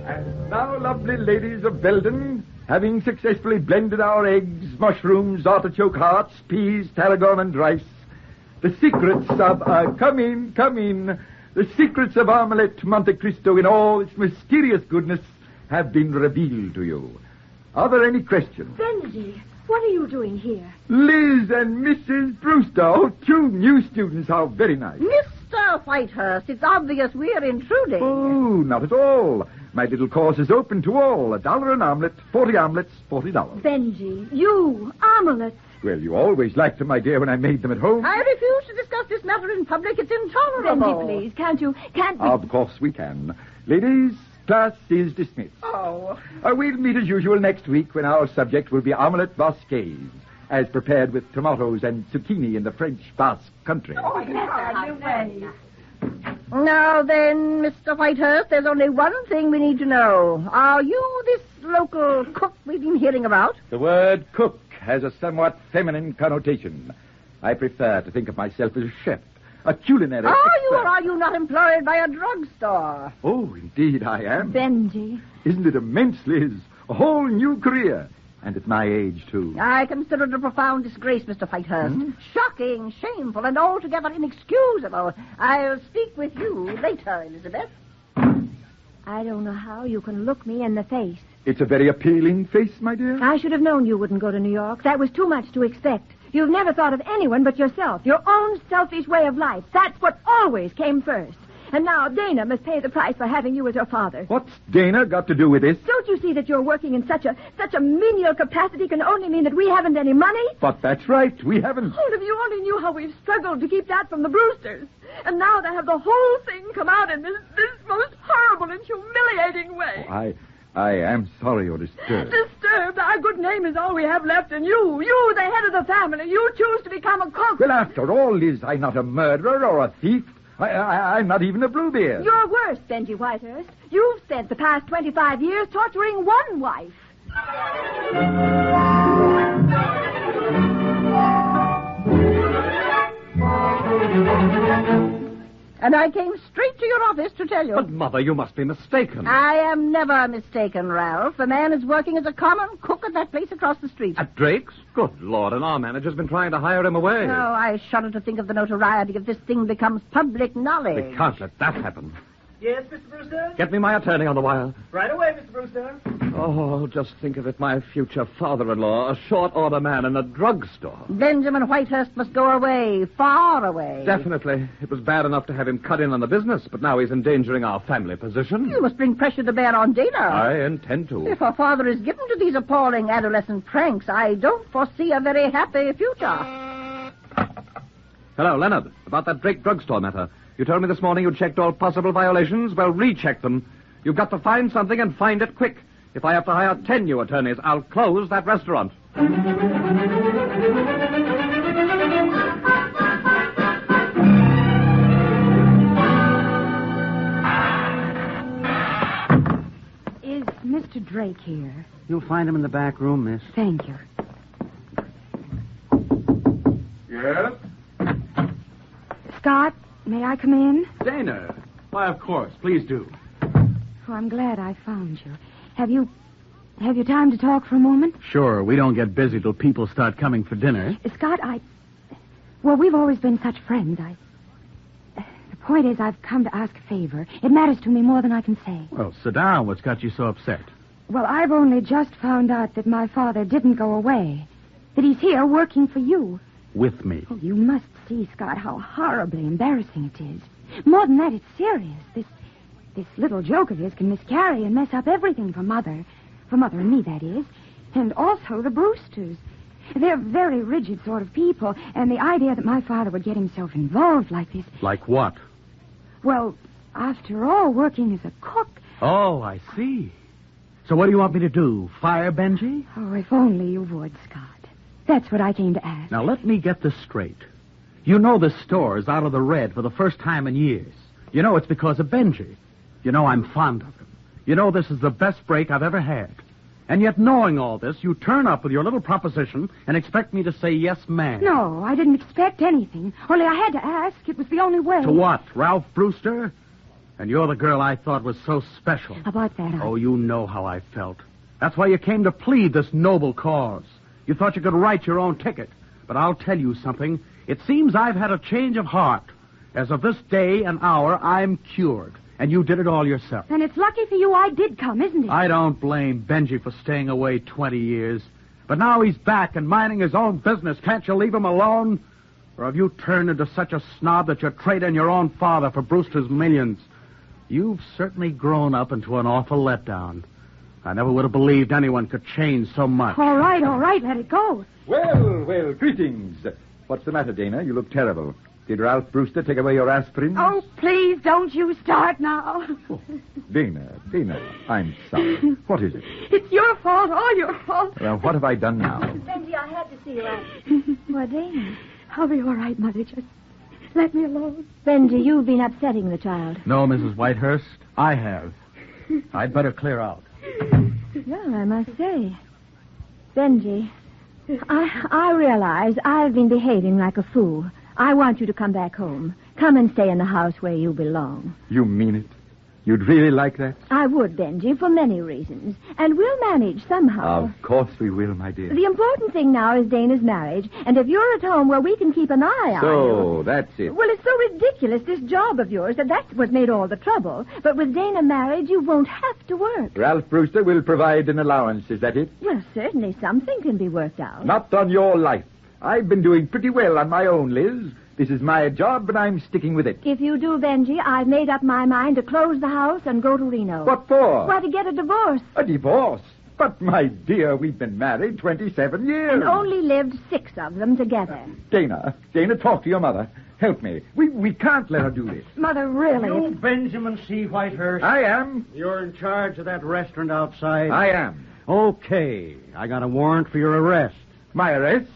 And now, lovely ladies of Belden, having successfully blended our eggs, mushrooms, artichoke hearts, peas, tarragon, and rice, the secrets of... come in. The secrets of Omelette Monte Cristo in all its mysterious goodness have been revealed to you. Are there any questions? Benji, what are you doing here? Liz and Mrs. Brewster, oh, two new students, how very nice. Mr. Whitehurst, it's obvious we're intruding. Oh, not at all. My little course is open to all. $1 an omelet, 40 omelets, $40. Benji, you, omelets. Well, you always liked them, my dear, when I made them at home. I refuse to discuss this matter in public. It's intolerable. Benji, please, can't we... Of course we can. Ladies, class is dismissed. Oh. We'll meet as usual next week when our subject will be omelette Basquaise, as prepared with tomatoes and zucchini in the French Basque country. Oh, way. Now then, Mr. Whitehurst, there's only one thing we need to know. Are you this local cook we've been hearing about? The word cook has a somewhat feminine connotation. I prefer to think of myself as a chef, a culinary Are expert. you or are you not employed by a drugstore? Oh, indeed I am. Benji. Isn't it immense, Liz? A whole new career. And at my age, too. I consider it a profound disgrace, Mr. Whitehurst. Shocking, shameful, and altogether inexcusable. I'll speak with you later, Elizabeth. I don't know how you can look me in the face. It's a very appealing face, my dear. I should have known you wouldn't go to New York. That was too much to expect. You've never thought of anyone but yourself. Your own selfish way of life. That's what always came first. And now Dana must pay the price for having you as her father. What's Dana got to do with this? Don't you see that you're working in such a menial capacity can only mean that we haven't any money? But that's right. We haven't. Oh, if you only knew how we've struggled to keep that from the Brewsters. And now to have the whole thing come out in this most horrible and humiliating way. Oh, I am sorry you're disturbed. Disturbed? Our good name is all we have left, and you, the head of the family, you choose to become a cook. Well, after all, Liz, I'm not a murderer or a thief. I'm not even a Bluebeard. You're worse, Benji Whitehurst. You've spent the past 25 years torturing one wife. And I came straight to your office to tell you. But, Mother, you must be mistaken. I am never mistaken, Ralph. The man is working as a common cook at that place across the street. At Drake's? Good Lord, and our manager's been trying to hire him away. No, I shudder to think of the notoriety if this thing becomes public knowledge. We can't let that happen. Yes, Mr. Brewster? Get me my attorney on the wire. Right away, Mr. Brewster. Oh, just think of it, my future father-in-law, a short-order man in a drugstore. Benjamin Whitehurst must go away, far away. Definitely. It was bad enough to have him cut in on the business, but now he's endangering our family position. You must bring pressure to bear on Dana. I intend to. If her father is given to these appalling adolescent pranks, I don't foresee a very happy future. Hello, Leonard. About that Drake drugstore matter. You told me this morning you'd checked all possible violations. Well, recheck them. You've got to find something and find it quick. If I have to hire 10 new attorneys, I'll close that restaurant. Is Mr. Drake here? You'll find him in the back room, miss. Thank you. Yes? Scott, may I come in? Dana. Why, of course. Please do. Oh, I'm glad I found you. Have you time to talk for a moment? Sure, we don't get busy till people start coming for dinner. Scott, well, we've always been such friends. The point is, I've come to ask a favor. It matters to me more than I can say. Well, sit down. What's got you so upset? Well, I've only just found out that my father didn't go away. That he's here working for you. With me. Oh, you must see, Scott, how horribly embarrassing it is. More than that, it's serious. This little joke of his can miscarry and mess up everything for Mother. For Mother and me, that is. And also the Brewsters. They're very rigid sort of people, and the idea that my father would get himself involved like this... Like what? Well, after all, working as a cook... Oh, I see. So what do you want me to do? Fire Benji? Oh, if only you would, Scott. That's what I came to ask. Now, let me get this straight. You know the store is out of the red for the first time in years. You know it's because of Benji. You know I'm fond of him. You know this is the best break I've ever had. And yet, knowing all this, you turn up with your little proposition and expect me to say yes, ma'am. No, I didn't expect anything. Only I had to ask. It was the only way. To what? Ralph Brewster? And you're the girl I thought was so special. About that, Oh, you know how I felt. That's why you came to plead this noble cause. You thought you could write your own ticket. But I'll tell you something. It seems I've had a change of heart. As of this day and hour, I'm cured. And you did it all yourself. And it's lucky for you I did come, isn't it? I don't blame Benji for staying away 20 years. But now he's back and minding his own business. Can't you leave him alone? Or have you turned into such a snob that you're trading your own father for Brewster's millions? You've certainly grown up into an awful letdown. I never would have believed anyone could change so much. All right, let it go. Well, greetings. What's the matter, Dana? You look terrible. Did Ralph Brewster take away your aspirin? Oh, please, don't you start now. Oh, Dana, I'm sorry. What is it? It's your fault, all your fault. Well, what have I done now? Benji, I had to see you out. Well, Dana, I'll be all right, Mother. Just let me alone. Benji, you've been upsetting the child. No, Mrs. Whitehurst, I have. I'd better clear out. Well, I must say. Benji, I realize I've been behaving like a fool. I want you to come back home. Come and stay in the house where you belong. You mean it? You'd really like that? I would, Benji, for many reasons. And we'll manage somehow. Of course we will, my dear. The important thing now is Dana's marriage. And if you're at home, well, we can keep an eye on you. So, that's it. Well, it's so ridiculous, this job of yours, that that's what made all the trouble. But with Dana married, you won't have to work. Ralph Brewster will provide an allowance, is that it? Well, certainly something can be worked out. Not on your life. I've been doing pretty well on my own, Liz. This is my job, and I'm sticking with it. If you do, Benji, I've made up my mind to close the house and go to Reno. What for? Why, to get a divorce. A divorce? But, my dear, we've been married 27 years. And only lived 6 of them together. Dana, talk to your mother. Help me. We can't let her do this. Mother, really? You, Benjamin C. Whitehurst. I am. You're in charge of that restaurant outside? I am. Okay. I got a warrant for your arrest. My arrest?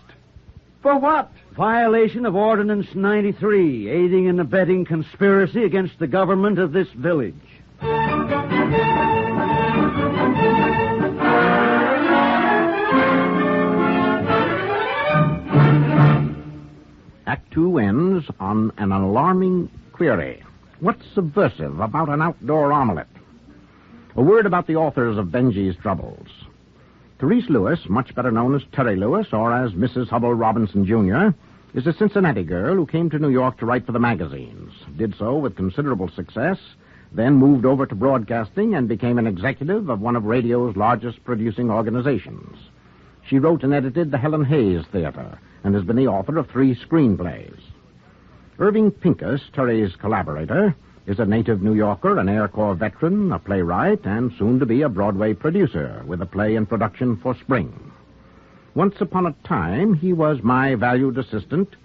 For what? Violation of Ordinance 93, aiding and abetting conspiracy against the government of this village. Act 2 ends on an alarming query. What's subversive about an outdoor omelet? A word about the authors of Benji's Troubles. Therese Lewis, much better known as Terry Lewis or as Mrs. Hubble Robinson, Jr., is a Cincinnati girl who came to New York to write for the magazines. Did so with considerable success, then moved over to broadcasting and became an executive of one of radio's largest producing organizations. She wrote and edited the Helen Hayes Theater and has been the author of 3 screenplays. Irving Pincus, Terry's collaborator, is a native New Yorker, an Air Corps veteran, a playwright, and soon to be a Broadway producer with a play in production for spring. Once upon a time, he was my valued assistant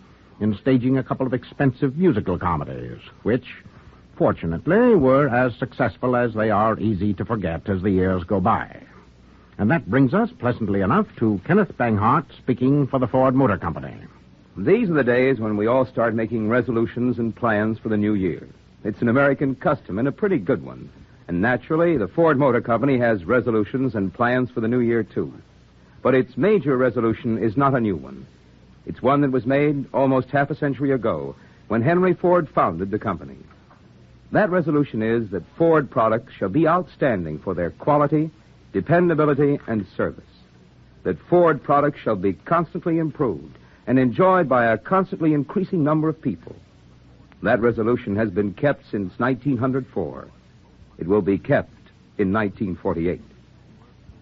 in staging a couple of expensive musical comedies, which, fortunately, were as successful as they are easy to forget as the years go by. And that brings us, pleasantly enough, to Kenneth Banghart speaking for the Ford Motor Company. These are the days when we all start making resolutions and plans for the new year. It's an American custom and a pretty good one. And naturally, the Ford Motor Company has resolutions and plans for the new year, too. But its major resolution is not a new one. It's one that was made almost half a century ago when Henry Ford founded the company. That resolution is that Ford products shall be outstanding for their quality, dependability, and service. That Ford products shall be constantly improved and enjoyed by a constantly increasing number of people. That resolution has been kept since 1904. It will be kept in 1948.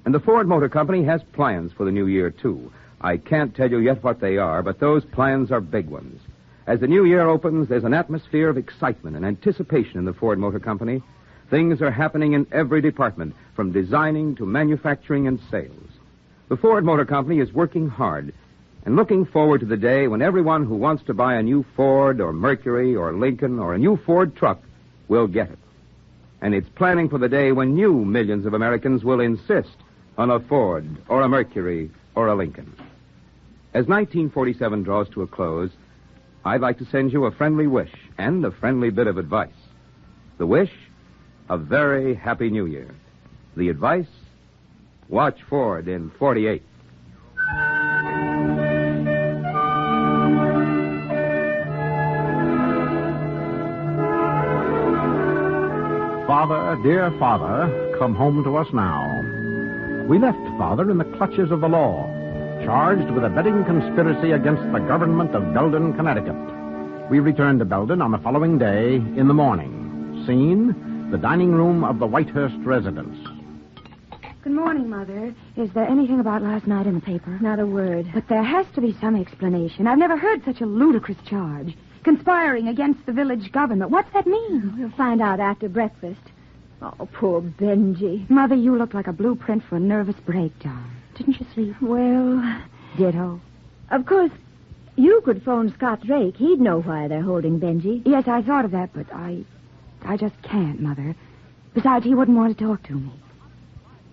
And the Ford Motor Company has plans for the new year, too. I can't tell you yet what they are, but those plans are big ones. As the new year opens, there's an atmosphere of excitement and anticipation in the Ford Motor Company. Things are happening in every department, from designing to manufacturing and sales. The Ford Motor Company is working hard and looking forward to the day when everyone who wants to buy a new Ford or Mercury or Lincoln or a new Ford truck will get it. And it's planning for the day when new millions of Americans will insist on a Ford or a Mercury or a Lincoln. As 1947 draws to a close, I'd like to send you a friendly wish and a friendly bit of advice. The wish, a very happy new year. The advice, watch Ford in 48. Father, dear Father, come home to us now. We left Father in the clutches of the law, charged with abetting conspiracy against the government of Belden, Connecticut. We returned to Belden on the following day in the morning. Scene, the dining room of the Whitehurst residence. Good morning, Mother. Is there anything about last night in the paper? Not a word. But there has to be some explanation. I've never heard such a ludicrous charge. Conspiring against the village government. What's that mean? We'll find out after breakfast. Oh, poor Benji. Mother, you look like a blueprint for a nervous breakdown. Didn't you sleep? Well, ditto. Of course, you could phone Scott Drake. He'd know why they're holding Benji. Yes, I thought of that, but I just can't, Mother. Besides, he wouldn't want to talk to me.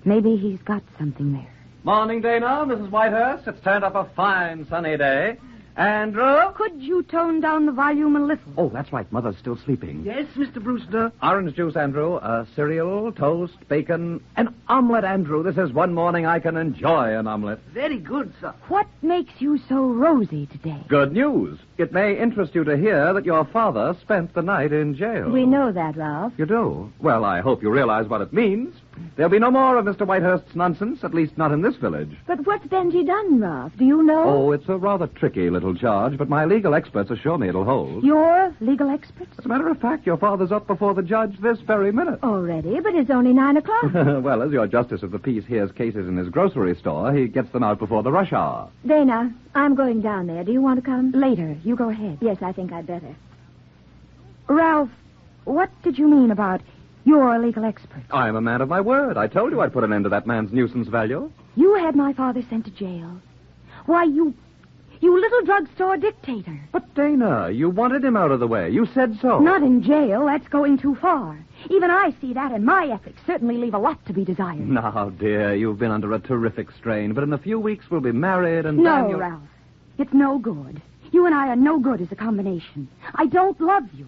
Maybe he's got something there. Morning, Dana, Mrs. Whitehurst. It's turned up a fine sunny day. Andrew? Could you tone down the volume a little? Oh, that's right. Mother's still sleeping. Yes, Mr. Brewster. Orange juice, Andrew. Cereal, toast, bacon, an omelet, Andrew. This is one morning I can enjoy an omelet. Very good, sir. What makes you so rosy today? Good news. It may interest you to hear that your father spent the night in jail. We know that, Ralph. You do? Well, I hope you realize what it means. There'll be no more of Mr. Whitehurst's nonsense, at least not in this village. But what's Benji done, Ralph? Do you know? Oh, it's a rather tricky little charge, but my legal experts assure me it'll hold. Your legal experts? As a matter of fact, your father's up before the judge this very minute. Already, but it's only 9 o'clock. Well, as your justice of the peace hears cases in his grocery store, he gets them out before the rush hour. Dana, I'm going down there. Do you want to come? Later. You go ahead. Yes, I think I'd better. Ralph, what did you mean about your legal expert? I'm a man of my word. I told you I'd put an end to that man's nuisance value. You had my father sent to jail. Why, you little drugstore dictator. But, Dana, you wanted him out of the way. You said so. Not in jail. That's going too far. Even I see that, and my ethics certainly leave a lot to be desired. Now, dear, you've been under a terrific strain, but in a few weeks we'll be married and... No, Ralph. It's no good. You and I are no good as a combination. I don't love you.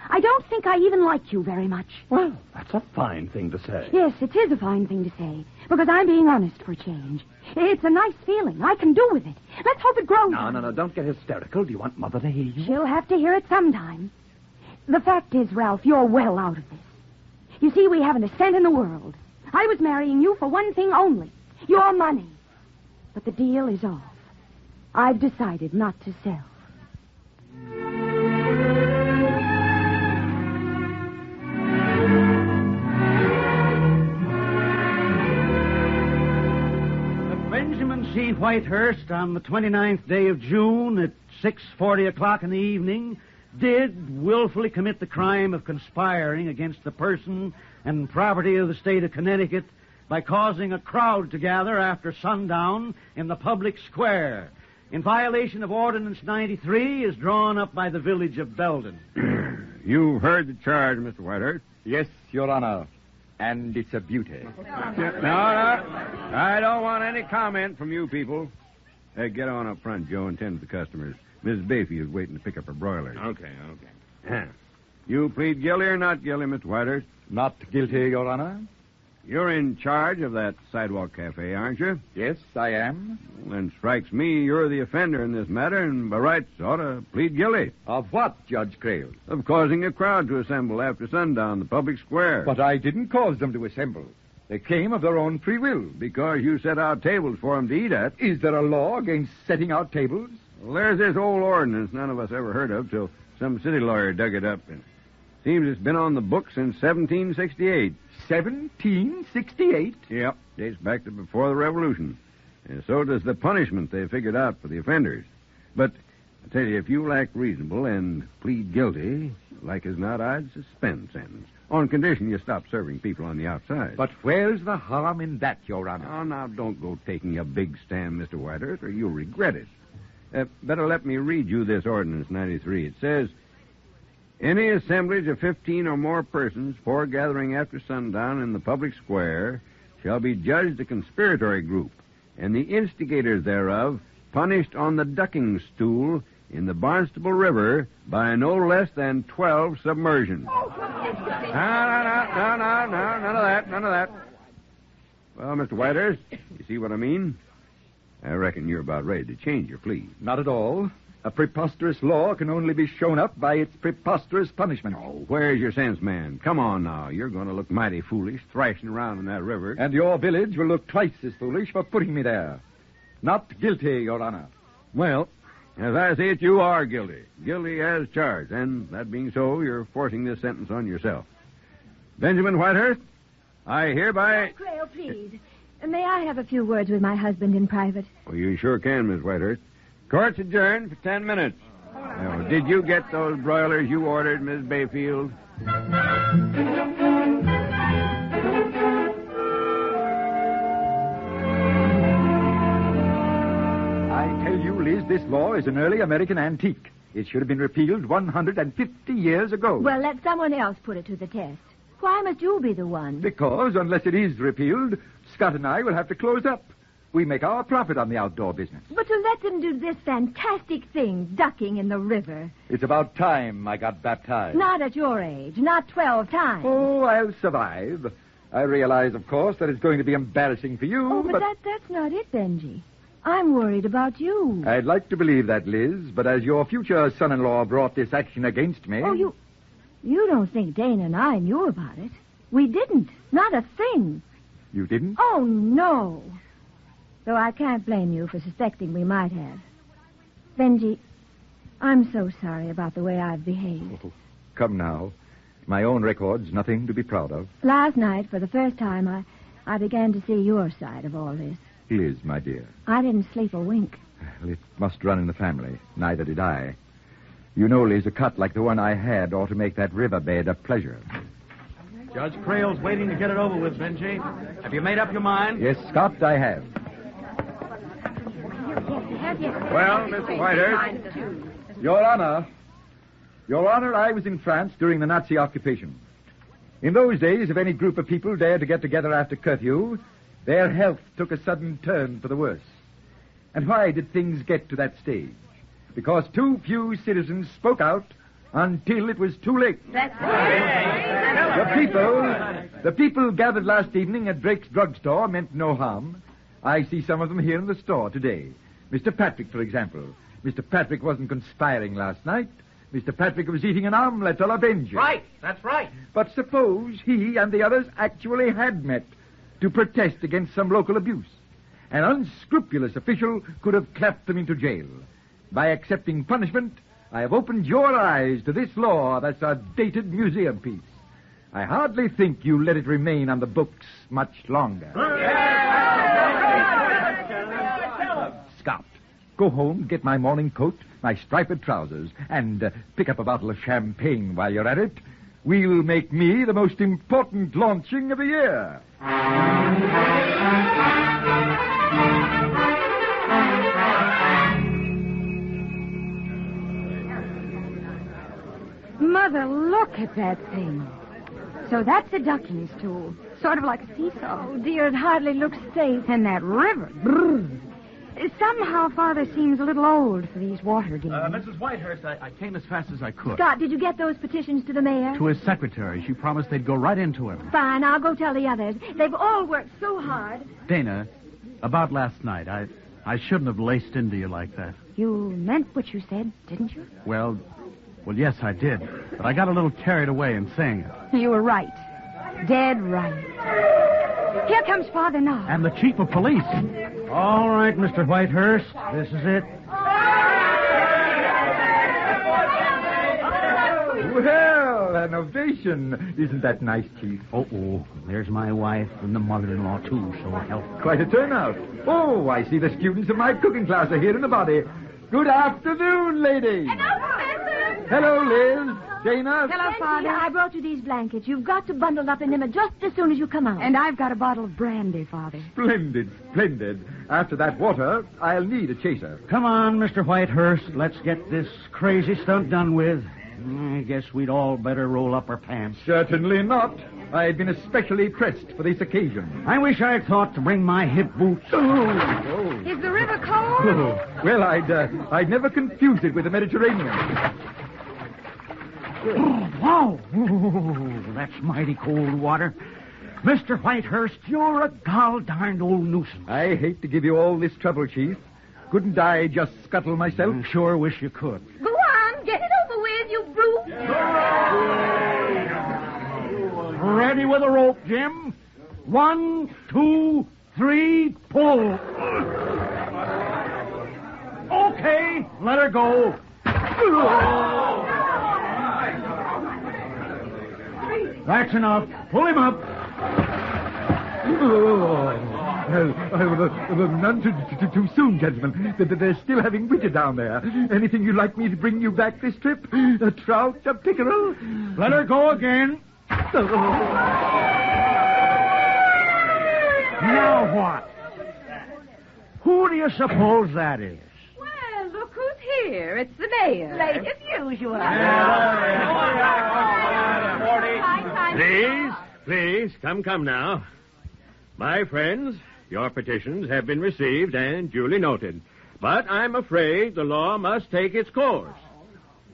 I don't think I even like you very much. Well, that's a fine thing to say. Yes, it is a fine thing to say, because I'm being honest for a change. It's a nice feeling. I can do with it. Let's hope it grows. No, don't get hysterical. Do you want Mother to hear you? She'll have to hear it sometime. The fact is, Ralph, you're well out of this. You see, we haven't a cent in the world. I was marrying you for one thing only, your money. But the deal is off. I've decided not to sell. Benji Whitehurst, on the 29th day of June at 6:40 o'clock in the evening, did willfully commit the crime of conspiring against the person and property of the state of Connecticut by causing a crowd to gather after sundown in the public square, in violation of Ordinance 93, as drawn up by the village of Belden. You've heard the charge, Mr. Whitehurst. Yes, Your Honor. And it's a beauty. No, I don't want any comment from you people. Hey, get on up front, Joe, and tend to the customers. Mrs. Bayfield's waiting to pick up her broilers. Okay. You plead guilty or not guilty, Mr. Whitehurst? Not guilty, Your Honor. You're in charge of that sidewalk cafe, aren't you? Yes, I am. Well, then strikes me you're the offender in this matter, and by rights ought to plead guilty. Of what, Judge Creel? Of causing a crowd to assemble after sundown in the public square. But I didn't cause them to assemble. They came of their own free will. Because you set out tables for them to eat at. Is there a law against setting out tables? Well, there's this old ordinance none of us ever heard of till some city lawyer dug it up. And seems it's been on the books since 1768. 1768? Yep, dates back to before the Revolution. And so does the punishment they figured out for the offenders. But I tell you, if you'll act reasonable and plead guilty, like as not, I'd suspend sentence. On condition you stop serving people on the outside. But where's the harm in that, Your Honor? Oh, now, don't go taking a big stand, Mr. Whitehurst, or you'll regret it. Better let me read you this Ordinance 93. It says, any assemblage of 15 or more persons foregathering after sundown in the public square shall be judged a conspiratory group, and the instigators thereof punished on the ducking stool in the Barnstable River by no less than 12 submersions. No, none of that. Well, Mr. Whitehurst, you see what I mean? I reckon you're about ready to change your plea. Not at all. A preposterous law can only be shown up by its preposterous punishment. Oh, where's your sense, man? Come on now. You're going to look mighty foolish thrashing around in that river. And your village will look twice as foolish for putting me there. Not guilty, Your Honor. Well, as I see it, you are guilty. Guilty as charged. And that being so, you're forcing this sentence on yourself. Benjamin Whitehurst, I hereby... Creel, please. May I have a few words with my husband in private? Well, you sure can, Miss Whitehurst. Court's adjourned for 10 minutes. Now, did you get those broilers you ordered, Miss Bayfield? I tell you, Liz, this law is an early American antique. It should have been repealed 150 years ago. Well, let someone else put it to the test. Why must you be the one? Because, unless it is repealed, Scott and I will have to close up. We make our profit on the outdoor business. But to let them do this fantastic thing, ducking in the river. It's about time I got baptized. Not at your age, not 12 times. Oh, I'll survive. I realize, of course, that it's going to be embarrassing for you, Oh, but that's not it, Benji. I'm worried about you. I'd like to believe that, Liz, but as your future son-in-law brought this action against me... Oh, you don't think Dana and I knew about it? We didn't. Not a thing. You didn't? Oh, no. Though I can't blame you for suspecting we might have. Benji, I'm so sorry about the way I've behaved. Oh, come now. My own record's nothing to be proud of. Last night, for the first time, I began to see your side of all this. Liz, my dear. I didn't sleep a wink. Well, it must run in the family. Neither did I. You know, Liz, a cut like the one I had ought to make that riverbed a pleasure. Judge Creel's waiting to get it over with, Benji. Have you made up your mind? Yes, Scott, I have. Well, Mr. Whitehurst. Your Honor, I was in France during the Nazi occupation. In those days, if any group of people dared to get together after curfew, their health took a sudden turn for the worse. And why did things get to that stage? Because too few citizens spoke out until it was too late. That's right. The people gathered last evening at Drake's drugstore meant no harm. I see some of them here in the store today. Mr. Patrick, for example. Mr. Patrick wasn't conspiring last night. Mr. Patrick was eating an omelette a la Benji. Right, that's right. But suppose he and the others actually had met to protest against some local abuse. An unscrupulous official could have clapped them into jail. By accepting punishment, I have opened your eyes to this law that's a dated museum piece. I hardly think you let it remain on the books much longer. Scott. Go home, get my morning coat, my striped trousers, and pick up a bottle of champagne while you're at it. We'll make me the most important launching of the year. Mother, look at that thing. So that's a ducking stool. Sort of like a seesaw. Oh, dear, it hardly looks safe. And that river. Brrr. Somehow Father seems a little old for these water games. Mrs. Whitehurst, I came as fast as I could. Scott, did you get those petitions to the mayor? To his secretary. She promised they'd go right into him. Fine, I'll go tell the others. They've all worked so hard. Dana, about last night, I shouldn't have laced into you like that. You meant what you said, didn't you? Well, yes, I did. But I got a little carried away in saying it. You were right. Dead right. Here comes Father now. And the chief of police. All right, Mr. Whitehurst. This is it. Well, an ovation. Isn't that nice, Chief? Oh, there's my wife and the mother-in-law, too, so help. Quite a turnout. Oh, I see the students of my cooking class are here in the body. Good afternoon, ladies. Hello, Liz. Dana. Hello, Father. I brought you these blankets. You've got to bundle up in them just as soon as you come out. And I've got a bottle of brandy, Father. Splendid, splendid. After that water, I'll need a chaser. Come on, Mr. Whitehurst. Let's get this crazy stunt done with. I guess we'd all better roll up our pants. Certainly not. I've been especially pressed for this occasion. I wish I'd thought to bring my hip boots. Oh. Is the river cold? Oh. Well, I'd never confuse it with the Mediterranean. Oh, wow. Oh, that's mighty cold water. Mr. Whitehurst, you're a gol-darned old nuisance. I hate to give you all this trouble, Chief. Couldn't I just scuttle myself? I sure wish you could. Go on, get it over with, you brute. Ready with a rope, Jim. 1, 2, 3, pull. Okay, let her go. That's enough. Pull him up. None too soon, gentlemen. They're still having winter down there. Anything you'd like me to bring you back this trip? A trout, a pickerel? Let her go again. Now what? Who do you suppose that is? Well, look who's here. It's the mayor. Late as usual. Please, come now. My friends, your petitions have been received and duly noted. But I'm afraid the law must take its course.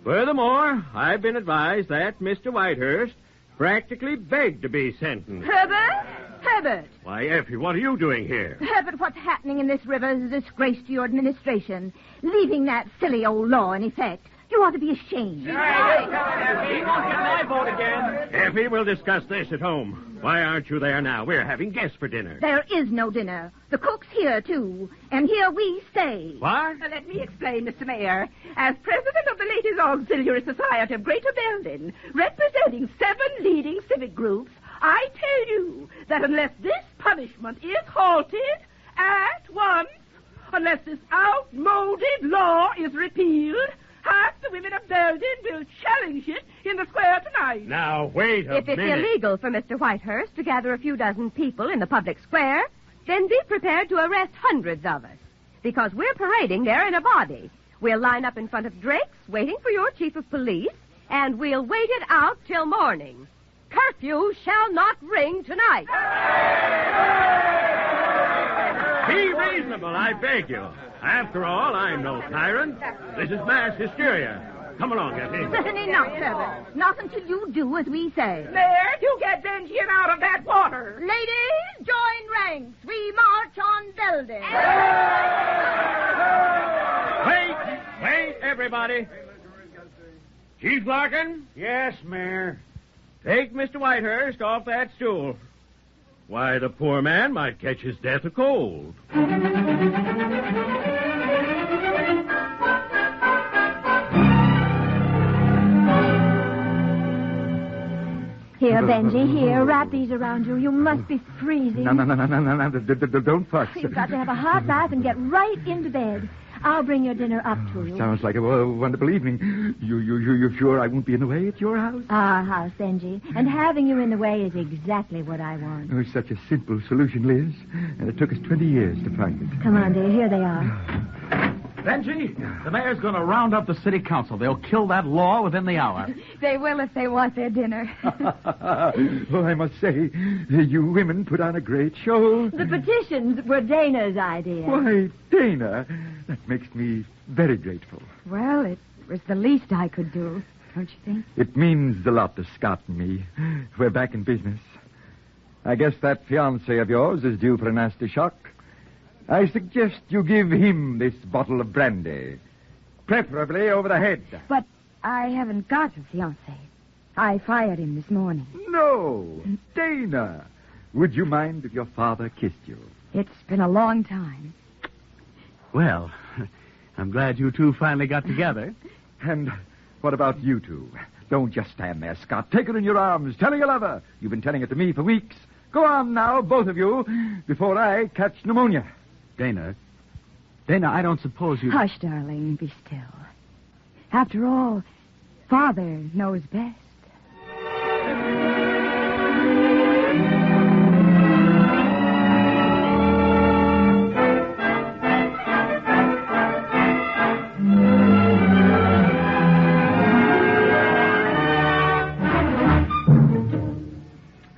Furthermore, I've been advised that Mr. Whitehurst practically begged to be sentenced. Herbert! Why, Effie, what are you doing here? Herbert, what's happening in this river is a disgrace to your administration. Leaving that silly old law in effect. You ought to be ashamed. He won't get my vote again. Effie, we'll discuss this at home. Why aren't you there now? We're having guests for dinner. There is no dinner. The cook's here, too. And here we stay. What? Let me explain, Mr. Mayor. As president of the Ladies' Auxiliary Society of Greater Belden, representing 7 leading civic groups, I tell you that unless this punishment is halted at once, unless this outmoded law is repealed, half the women of Belden will challenge it in the square tonight. Now, wait a minute. If it's illegal for Mr. Whitehurst to gather a few dozen people in the public square, then be prepared to arrest hundreds of us. Because we're parading there in a body. We'll line up in front of Drake's, waiting for your chief of police, and we'll wait it out till morning. Curfew shall not ring tonight. Be reasonable, I beg you. After all, I'm no tyrant. This is mass hysteria. Come along, Effie. Certainly not, Herbert. Not until you do as we say. Mayor, you get Benjamin out of that water. Ladies, join ranks. We march on Belden. Wait, everybody. Chief Larkin? Yes, Mayor. Take Mr. Whitehurst off that stool. Why, the poor man might catch his death of cold. Here, Here, Benji, here. Wrap these around you. You must be freezing. No. Don't fuss. You've got to have a hot bath and get right into bed. I'll bring your dinner up to you. Sounds like a wonderful evening. You sure I won't be in the way at your house? Our house, Benji. And having you in the way is exactly what I want. Oh, such a simple solution, Liz. And it took us 20 years to find it. Come on, dear. Here they are. Benji, the mayor's going to round up the city council. They'll kill that law within the hour. They will if they want their dinner. Well, I must say, you women put on a great show. The petitions were Dana's idea. Why, Dana, that makes me very grateful. Well, it was the least I could do, don't you think? It means a lot to Scott and me. We're back in business. I guess that fiancé of yours is due for a nasty shock. I suggest you give him this bottle of brandy, preferably over the head. But I haven't got a fiancé. I fired him this morning. No, Dana. Would you mind if your father kissed you? It's been a long time. Well, I'm glad you two finally got together. And what about you two? Don't just stand there, Scott. Take her in your arms. Tell her you love her. You've been telling it to me for weeks. Go on now, both of you, before I catch pneumonia. Dana, I don't suppose you... Hush, darling. Be still. After all, Father knows best.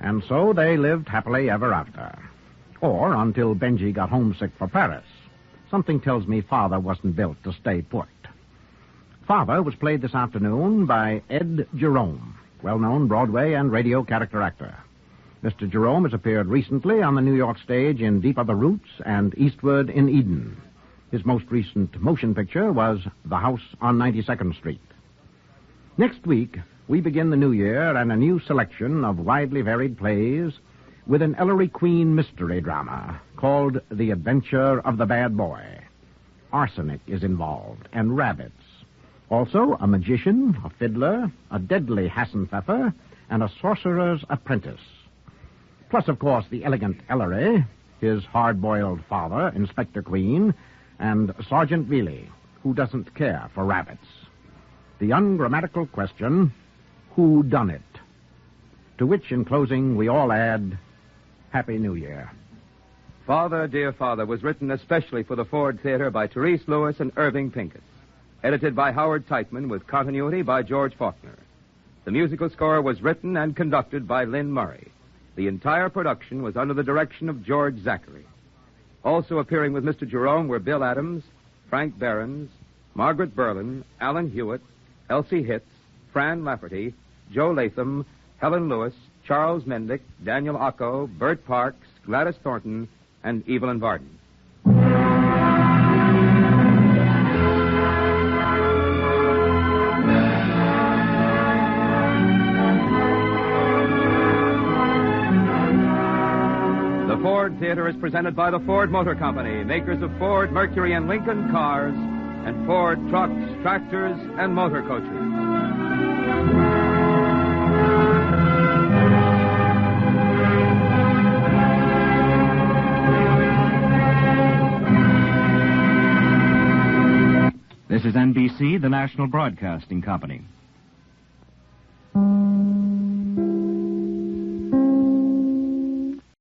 And so they lived happily ever after. Or until Benji got homesick for Paris. Something tells me Father wasn't built to stay put. Father was played this afternoon by Ed Jerome, well-known Broadway and radio character actor. Mr. Jerome has appeared recently on the New York stage in Deep Are the Roots and Eastward in Eden. His most recent motion picture was The House on 92nd Street. Next week, we begin the new year and a new selection of widely varied plays with an Ellery Queen mystery drama called The Adventure of the Bad Boy. Arsenic is involved, and rabbits. Also, a magician, a fiddler, a deadly Hassenpfeffer, and a sorcerer's apprentice. Plus, of course, the elegant Ellery, his hard-boiled father, Inspector Queen, and Sergeant Veely, who doesn't care for rabbits. The ungrammatical question, who done it? To which, in closing, we all add, Happy New Year. Father, Dear Father was written especially for the Ford Theater by Therese Lewis and Irving Pincus. Edited by Howard Teitman with continuity by George Faulkner. The musical score was written and conducted by Lynn Murray. The entire production was under the direction of George Zachary. Also appearing with Mr. Jerome were Bill Adams, Frank Behrens, Margaret Berlin, Alan Hewitt, Elsie Hitz, Fran Lafferty, Joe Latham, Helen Lewis, Charles Mendick, Daniel Ocko, Bert Parks, Gladys Thornton, and Evelyn Varden. The Ford Theater is presented by the Ford Motor Company, makers of Ford, Mercury, and Lincoln cars, and Ford trucks, tractors, and motor coaches. This is NBC, the National Broadcasting Company.